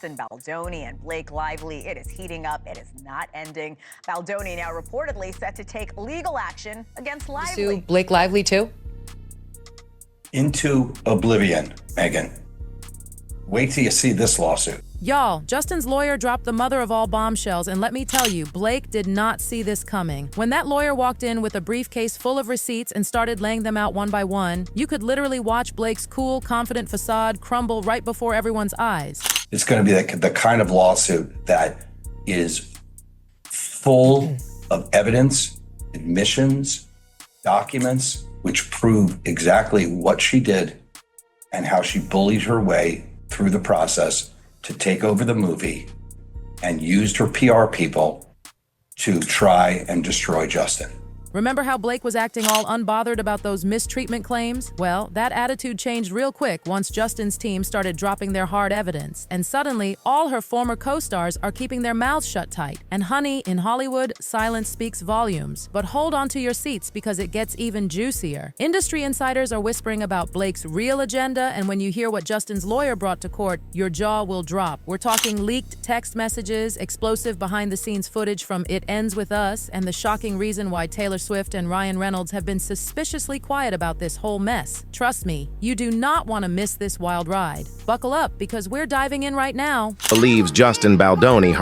Justin Baldoni and Blake Lively. It is heating up. It is not ending. Baldoni now reportedly set to take legal action against Lively. Sue Blake Lively too? Into oblivion, Megan. Wait till you see this lawsuit. Y'all, Justin's lawyer dropped the mother of all bombshells, and let me tell you, Blake did not see this coming. When that lawyer walked in with a briefcase full of receipts and started laying them out one by one, you could literally watch Blake's cool, confident facade crumble right before everyone's eyes. It's going to be the kind of lawsuit that is full of evidence, admissions, documents, which prove exactly what she did and how she bullied her way through the process to take over the movie and used her PR people to try and destroy Justin. Remember how Blake was acting all unbothered about those mistreatment claims? Well, that attitude changed real quick once Justin's team started dropping their hard evidence. And suddenly, all her former co-stars are keeping their mouths shut tight. And honey, in Hollywood, silence speaks volumes. But hold on to your seats because it gets even juicier. Industry insiders are whispering about Blake's real agenda, and when you hear what Justin's lawyer brought to court, your jaw will drop. We're talking leaked text messages, explosive behind-the-scenes footage from It Ends With Us, and the shocking reason why Taylor Swift and Ryan Reynolds have been suspiciously quiet about this whole mess. Trust me, you do not want to miss this wild ride. Buckle up, because we're diving in right now. Believes Justin Baldoni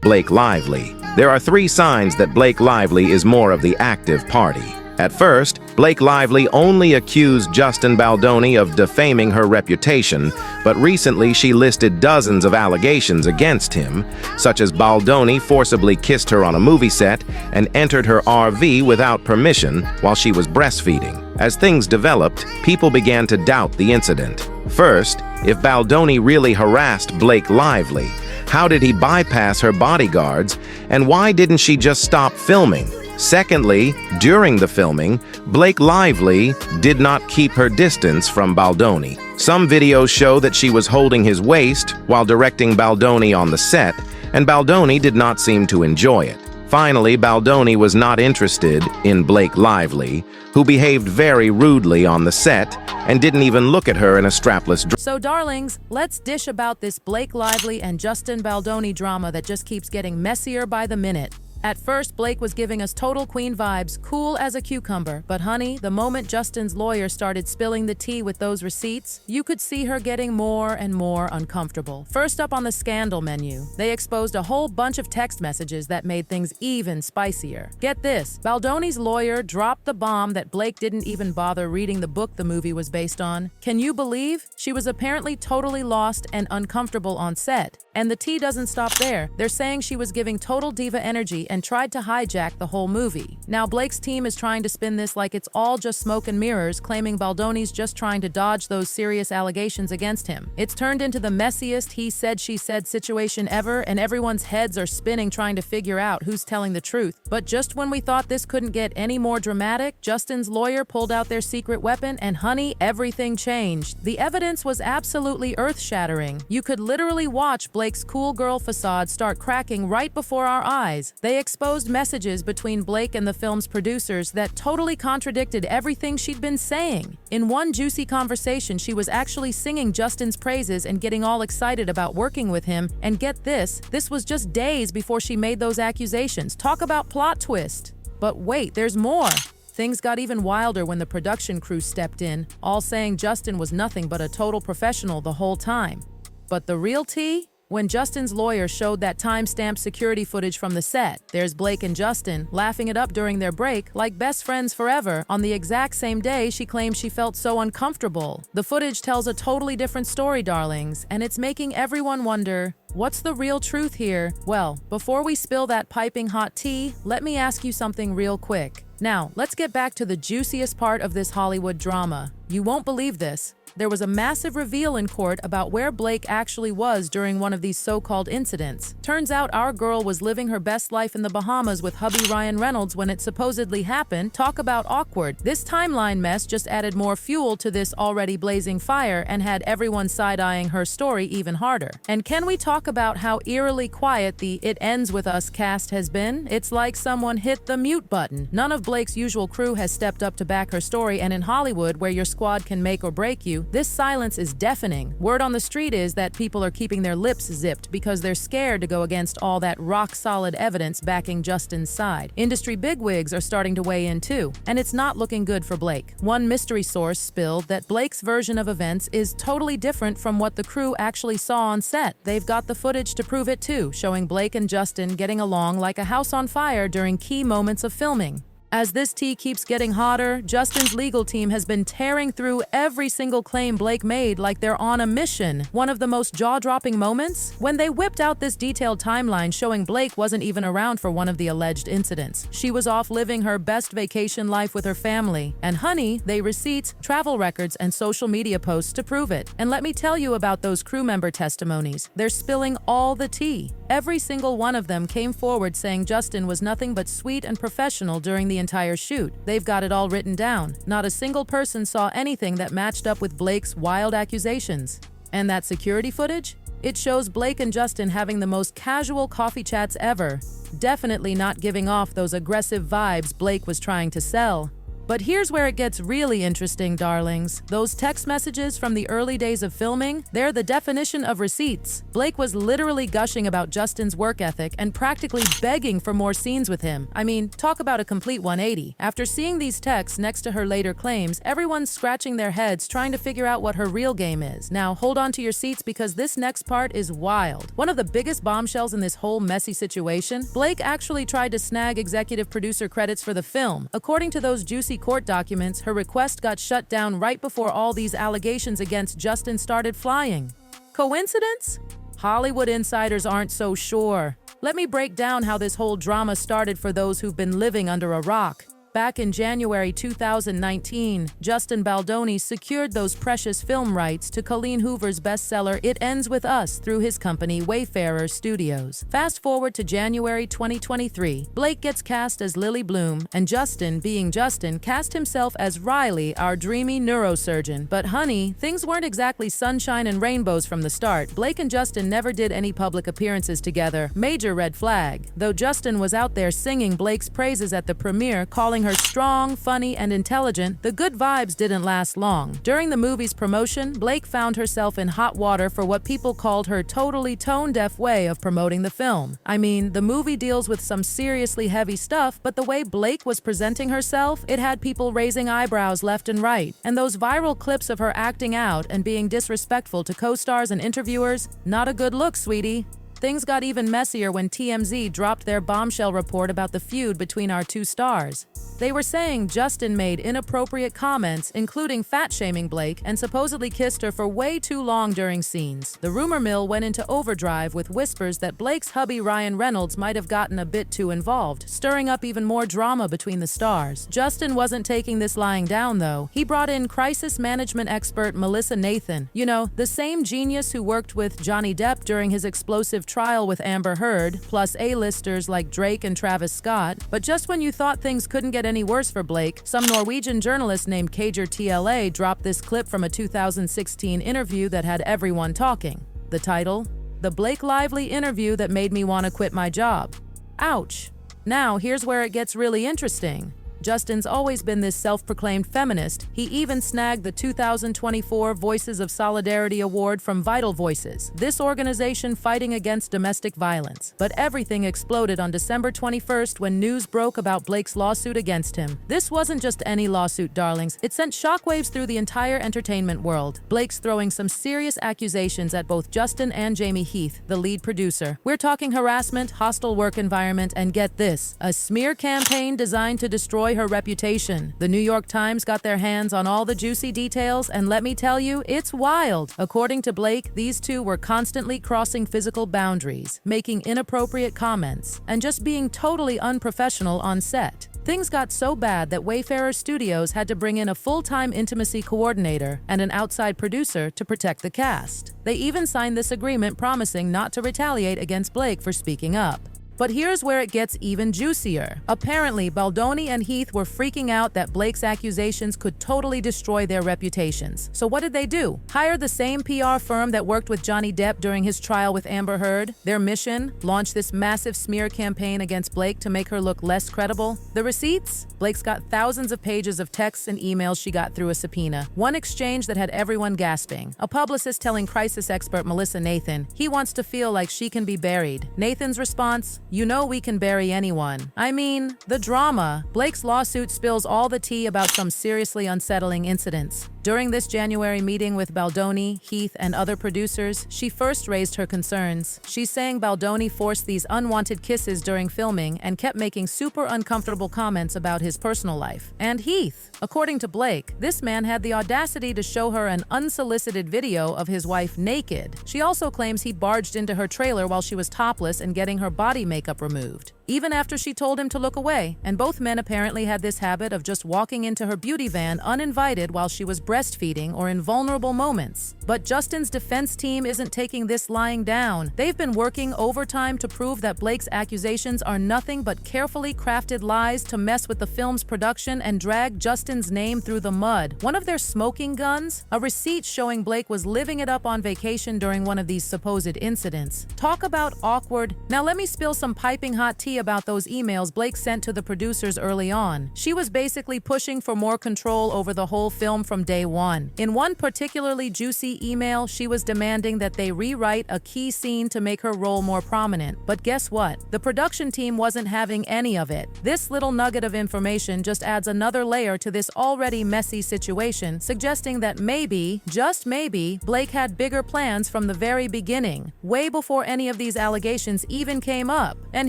Blake Lively. There are 3 signs that Blake Lively is more of the active party. At first, Blake Lively only accused Justin Baldoni of defaming her reputation, but recently she listed dozens of allegations against him, such as Baldoni forcibly kissed her on a movie set and entered her RV without permission while she was breastfeeding. As things developed, people began to doubt the incident. First, if Baldoni really harassed Blake Lively, how did he bypass her bodyguards, and why didn't she just stop filming? Secondly, during the filming, Blake Lively did not keep her distance from Baldoni. Some videos show that she was holding his waist while directing Baldoni on the set, and Baldoni did not seem to enjoy it. Finally, Baldoni was not interested in Blake Lively, who behaved very rudely on the set and didn't even look at her in a strapless dress. So darlings, let's dish about this Blake Lively and Justin Baldoni drama that just keeps getting messier by the minute. At first, Blake was giving us total queen vibes, cool as a cucumber. But honey, the moment Justin's lawyer started spilling the tea with those receipts, you could see her getting more and more uncomfortable. First up on the scandal menu, they exposed a whole bunch of text messages that made things even spicier. Get this, Baldoni's lawyer dropped the bomb that Blake didn't even bother reading the book the movie was based on. Can you believe? She was apparently totally lost and uncomfortable on set. And the tea doesn't stop there. They're saying she was giving total diva energy and tried to hijack the whole movie. Now Blake's team is trying to spin this like it's all just smoke and mirrors, claiming Baldoni's just trying to dodge those serious allegations against him. It's turned into the messiest he said she said situation ever, and everyone's heads are spinning trying to figure out who's telling the truth. But just when we thought this couldn't get any more dramatic, Justin's lawyer pulled out their secret weapon, and honey, everything changed. The evidence was absolutely earth-shattering. You could literally watch Blake's cool girl facade start cracking right before our eyes. They exposed messages between Blake and the film's producers that totally contradicted everything she'd been saying. In one juicy conversation, she was actually singing Justin's praises and getting all excited about working with him. And get this was just days before she made those accusations. Talk about plot twist. But wait, there's more. Things got even wilder when the production crew stepped in, all saying Justin was nothing but a total professional the whole time. But the real tea? When Justin's lawyer showed that time-stamped security footage from the set, there's Blake and Justin laughing it up during their break like best friends forever. On the exact same day, she claimed she felt so uncomfortable. The footage tells a totally different story, darlings, and it's making everyone wonder, what's the real truth here? Well, before we spill that piping hot tea, let me ask you something real quick. Now, let's get back to the juiciest part of this Hollywood drama. You won't believe this. There was a massive reveal in court about where Blake actually was during one of these so-called incidents. Turns out our girl was living her best life in the Bahamas with hubby Ryan Reynolds when it supposedly happened. Talk about awkward. This timeline mess just added more fuel to this already blazing fire and had everyone side-eyeing her story even harder. And can we talk about how eerily quiet the It Ends With Us cast has been? It's like someone hit the mute button. None of Blake's usual crew has stepped up to back her story, and in Hollywood, where your squad can make or break you, you, this silence is deafening. Word on the street is that people are keeping their lips zipped because they're scared to go against all that rock-solid evidence backing Justin's side. Industry bigwigs are starting to weigh in too, and it's not looking good for Blake. One mystery source spilled that Blake's version of events is totally different from what the crew actually saw on set. They've got the footage to prove it too, showing Blake and Justin getting along like a house on fire during key moments of filming. As this tea keeps getting hotter, Justin's legal team has been tearing through every single claim Blake made like they're on a mission. One of the most jaw-dropping moments? When they whipped out this detailed timeline showing Blake wasn't even around for one of the alleged incidents. She was off living her best vacation life with her family. And honey, they receipts, travel records, and social media posts to prove it. And let me tell you about those crew member testimonies. They're spilling all the tea. Every single one of them came forward saying Justin was nothing but sweet and professional during the entire shoot. They've got it all written down. Not a single person saw anything that matched up with Blake's wild accusations. And that security footage? It shows Blake and Justin having the most casual coffee chats ever. Definitely not giving off those aggressive vibes Blake was trying to sell. But here's where it gets really interesting, darlings. Those text messages from the early days of filming, they're the definition of receipts. Blake was literally gushing about Justin's work ethic and practically begging for more scenes with him. I mean, talk about a complete 180. After seeing these texts next to her later claims, everyone's scratching their heads trying to figure out what her real game is. Now, hold on to your seats because this next part is wild. One of the biggest bombshells in this whole messy situation, Blake actually tried to snag executive producer credits for the film. According to those juicy court documents, her request got shut down right before all these allegations against Justin started flying. Coincidence? Hollywood insiders aren't so sure. Let me break down how this whole drama started for those who've been living under a rock. Back in January 2019, Justin Baldoni secured those precious film rights to Colleen Hoover's bestseller It Ends With Us through his company Wayfarer Studios. Fast forward to January 2023, Blake gets cast as Lily Bloom, and Justin, being Justin, cast himself as Riley, our dreamy neurosurgeon. But honey, things weren't exactly sunshine and rainbows from the start. Blake and Justin never did any public appearances together. Major red flag. Though Justin was out there singing Blake's praises at the premiere, calling her strong, funny, and intelligent, the good vibes didn't last long. During the movie's promotion, Blake found herself in hot water for what people called her totally tone-deaf way of promoting the film. I mean, the movie deals with some seriously heavy stuff, but the way Blake was presenting herself, it had people raising eyebrows left and right. And those viral clips of her acting out and being disrespectful to co-stars and interviewers, not a good look, sweetie. Things got even messier when TMZ dropped their bombshell report about the feud between our two stars. They were saying Justin made inappropriate comments, including fat-shaming Blake, and supposedly kissed her for way too long during scenes. The rumor mill went into overdrive with whispers that Blake's hubby Ryan Reynolds might have gotten a bit too involved, stirring up even more drama between the stars. Justin wasn't taking this lying down, though. He brought in crisis management expert Melissa Nathan. You know, the same genius who worked with Johnny Depp during his explosive trial with Amber Heard, plus A-listers like Drake and Travis Scott. But just when you thought things couldn't get any worse for Blake, some Norwegian journalist named Kager TLA dropped this clip from a 2016 interview that had everyone talking. The title? The Blake Lively interview that made me want to quit my job. Ouch. Now, here's where it gets really interesting. Justin's always been this self-proclaimed feminist. He even snagged the 2024 Voices of Solidarity Award from Vital Voices, this organization fighting against domestic violence. But everything exploded on December 21st when news broke about Blake's lawsuit against him. This wasn't just any lawsuit, darlings. It sent shockwaves through the entire entertainment world. Blake's throwing some serious accusations at both Justin and Jamie Heath, the lead producer. We're talking harassment, hostile work environment, and get this, a smear campaign designed to destroy her reputation. The New York Times got their hands on all the juicy details, and let me tell you, it's wild. According to Blake, these two were constantly crossing physical boundaries, making inappropriate comments, and just being totally unprofessional on set. Things got so bad that Wayfarer Studios had to bring in a full-time intimacy coordinator and an outside producer to protect the cast. They even signed this agreement promising not to retaliate against Blake for speaking up. But here's where it gets even juicier. Apparently, Baldoni and Heath were freaking out that Blake's accusations could totally destroy their reputations. So what did they do? Hire the same PR firm that worked with Johnny Depp during his trial with Amber Heard. Their mission? Launch this massive smear campaign against Blake to make her look less credible. The receipts? Blake's got thousands of pages of texts and emails she got through a subpoena. One exchange that had everyone gasping. A publicist telling crisis expert Melissa Nathan he wants to feel like she can be buried. Nathan's response? You know we can bury anyone. I mean, the drama. Blake's lawsuit spills all the tea about some seriously unsettling incidents. During this January meeting with Baldoni, Heath, and other producers, she first raised her concerns. She's saying Baldoni forced these unwanted kisses during filming and kept making super uncomfortable comments about his personal life. And Heath. According to Blake, this man had the audacity to show her an unsolicited video of his wife naked. She also claims he barged into her trailer while she was topless and getting her body makeup removed, even after she told him to look away. And both men apparently had this habit of just walking into her beauty van uninvited while she was breastfeeding or in vulnerable moments. But Justin's defense team isn't taking this lying down. They've been working overtime to prove that Blake's accusations are nothing but carefully crafted lies to mess with the film's production and drag Justin's name through the mud. One of their smoking guns? A receipt showing Blake was living it up on vacation during one of these supposed incidents. Talk about awkward. Now let me spill some piping hot tea about those emails Blake sent to the producers early on. She was basically pushing for more control over the whole film from day one. In one particularly juicy email, she was demanding that they rewrite a key scene to make her role more prominent. But guess what? The production team wasn't having any of it. This little nugget of information just adds another layer to this already messy situation, suggesting that maybe, just maybe, Blake had bigger plans from the very beginning, way before any of these allegations even came up. And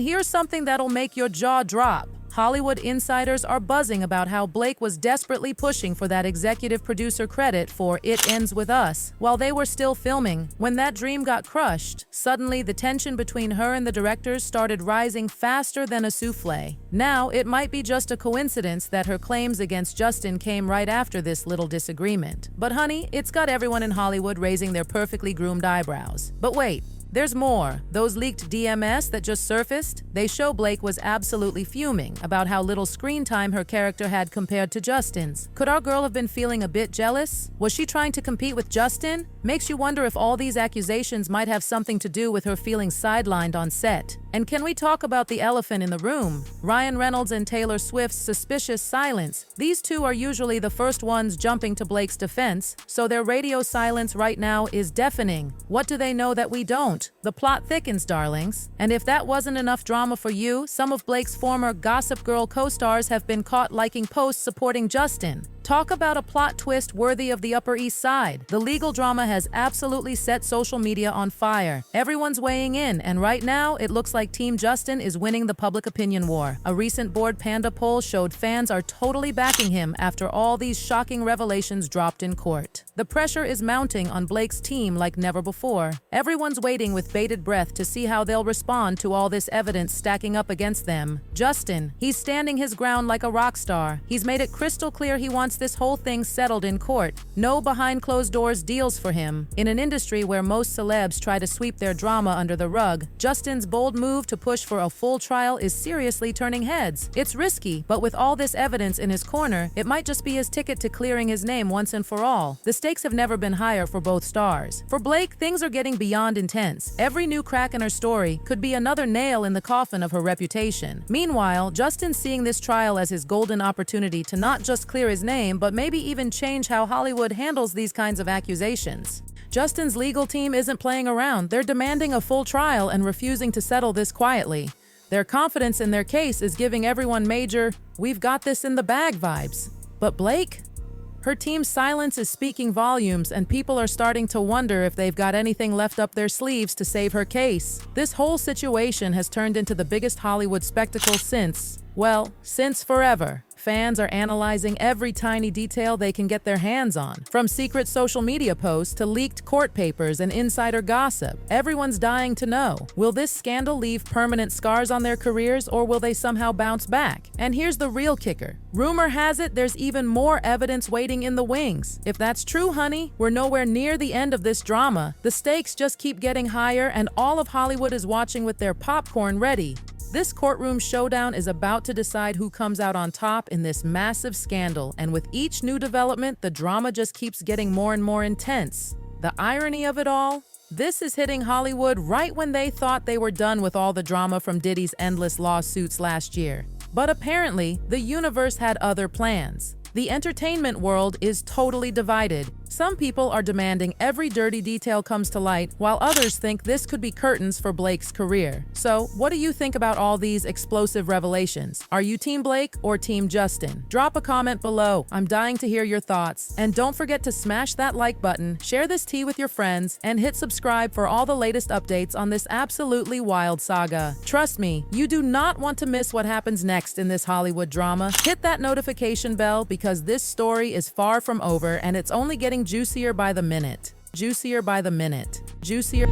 here's something that'll make your jaw drop. Hollywood insiders are buzzing about how Blake was desperately pushing for that executive producer credit for It Ends With Us while they were still filming. When that dream got crushed, suddenly the tension between her and the directors started rising faster than a souffle. Now, it might be just a coincidence that her claims against Justin came right after this little disagreement. But honey, it's got everyone in Hollywood raising their perfectly groomed eyebrows. But wait. There's more. Those leaked DMS that just surfaced, they show Blake was absolutely fuming about how little screen time her character had compared to Justin's. Could our girl have been feeling a bit jealous? Was she trying to compete with Justin? Makes you wonder if all these accusations might have something to do with her feeling sidelined on set. And can we talk about the elephant in the room? Ryan Reynolds and Taylor Swift's suspicious silence. These two are usually the first ones jumping to Blake's defense, so their radio silence right now is deafening. What do they know that we don't? The plot thickens, darlings. And if that wasn't enough drama for you, some of Blake's former Gossip Girl co-stars have been caught liking posts supporting Justin. Talk about a plot twist worthy of the Upper East Side. The legal drama has absolutely set social media on fire. Everyone's weighing in, and right now, it looks like Team Justin is winning the public opinion war. A recent Board Panda poll showed fans are totally backing him after all these shocking revelations dropped in court. The pressure is mounting on Blake's team like never before. Everyone's waiting with bated breath to see how they'll respond to all this evidence stacking up against them. Justin, he's standing his ground like a rock star. He's made it crystal clear he wants this whole thing settled in court. No behind closed doors deals for him. In an industry where most celebs try to sweep their drama under the rug, Justin's bold move to push for a full trial is seriously turning heads. It's risky, but with all this evidence in his corner, it might just be his ticket to clearing his name once and for all. The stakes have never been higher for both stars. For Blake, things are getting beyond intense. Every new crack in her story could be another nail in the coffin of her reputation. Meanwhile, Justin's seeing this trial as his golden opportunity to not just clear his name, but maybe even change how Hollywood handles these kinds of accusations. Justin's legal team isn't playing around. They're demanding a full trial and refusing to settle this quietly. Their confidence in their case is giving everyone major, "we've got this in the bag" vibes. But Blake? Her team's silence is speaking volumes, and people are starting to wonder if they've got anything left up their sleeves to save her case. This whole situation has turned into the biggest Hollywood spectacle since forever. Fans are analyzing every tiny detail they can get their hands on, from secret social media posts to leaked court papers and insider gossip. Everyone's dying to know, will this scandal leave permanent scars on their careers, or will they somehow bounce back? And here's the real kicker. Rumor has it there's even more evidence waiting in the wings. If that's true, honey, we're nowhere near the end of this drama. The stakes just keep getting higher, and all of Hollywood is watching with their popcorn ready. This courtroom showdown is about to decide who comes out on top in this massive scandal, and with each new development, the drama just keeps getting more and more intense. The irony of it all? This is hitting Hollywood right when they thought they were done with all the drama from Diddy's endless lawsuits last year. But apparently, the universe had other plans. The entertainment world is totally divided. Some people are demanding every dirty detail comes to light, while others think this could be curtains for Blake's career. So, what do you think about all these explosive revelations? Are you Team Blake or Team Justin? Drop a comment below. I'm dying to hear your thoughts. And don't forget to smash that like button, share this tea with your friends, and hit subscribe for all the latest updates on this absolutely wild saga. Trust me, you do not want to miss what happens next in this Hollywood drama. Hit that notification bell because this story is far from over and it's only getting juicier by the minute. Juicier by the minute. Juicier.